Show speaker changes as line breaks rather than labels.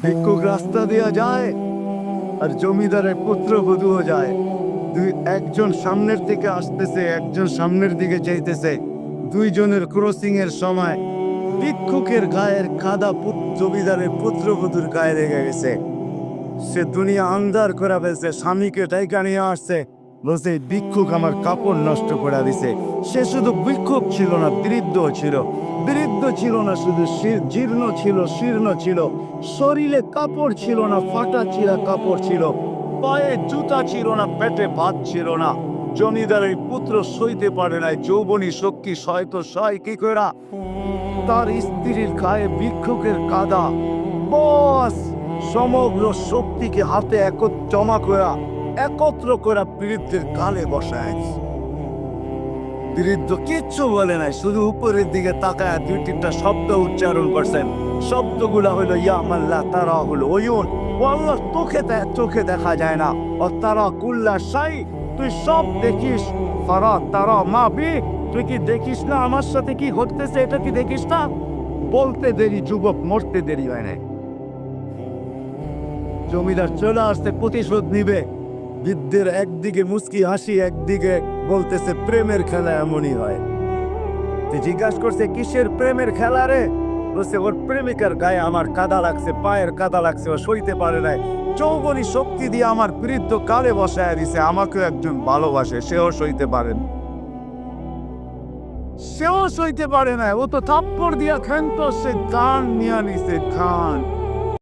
ভিক্ষুক রাস্তা দিয়া যায় আর জমিদারের পুত্রবধূও যায়। একজন সামনের দিকে আসতেছে, একজন সামনের দিকে যাইতেছে। দুইজনের ক্রসিং এর সময় ভিক্ষুকের গায়ের কাদা জমিদারের পুত্রবধূর গায়ে লেগে গেছে। সে দুনিয়া আন্ধার করে ফেলছে, স্বামীকে টাইকা নিয়ে আসছে, বলছে ভিক্ষুক আমার কাপড় নষ্ট করে দিছে। সে শুধু ভিক্ষুক ছিল না, বৃদ্ধ ছিল। বৃদ্ধ ছিল না শুধু, জীর্ণ ছিল, শীর্ণ ছিল। শরীরে কাপড় ছিল না, ফাটা চিরা কাপড় ছিল। পায়ে জুতা ছিল না, পেটে ভাত ছিল না। জমিদারের পুত্র সইতে পারে নাই, যৌবনী শক্তি সয়তো সয় কি করে। তার স্ত্রীর গায়ে ভিক্ষুকের কাদা, বস সমগ্র শক্তিকে হাতে একত্র করা বৃদ্ধের কালে বসায়। বৃদ্ধ কিচ্ছু বলে নাই, শুধু উপরের দিকে তাকায় দুই তিনটা শব্দ উচ্চারণ করছেন। শব্দগুলা হলো ইয়া মাল্লাহ, তারা হলো ওয়ুন, ও আল্লাহ চোখে দেখা যায় না। ও তারা কুল্লা শাই, তুই সব দেখিস। ফারা তারা মা বি, তুই কি দেখিস না আমার সাথে কি ঘটতেছে, এটা কি দেখিস না? বলতে দেরি যুবক, মরতে দেরি হয় না। জমিদার চলে আসতে প্রতিশোধ নিবে। বৃদ্ধের একদিকে মুস্কি হাসি, একদিকে বলতেছে প্রেমের খেলা এমনই হয়। তুই জিজ্ঞাসা করছে কিসের প্রেমের খেলা রে? বলছে ওর প্রেমিকার গায়ে আমার কাদা লাগছে, পায়ের কাদা লাগছে, ও সইতে পারে নাই। যৌবনী শক্তি দিয়ে আমার বৃদ্ধ কালে বসায় দিছে। আমাকেও একজন ভালোবাসে, সেও সইতে পারেন, সেও সইতে পারে না। ও তো থাপ্পড় দিয়া ক্ষান্ত, সে গান নিয়ে নিছে গান।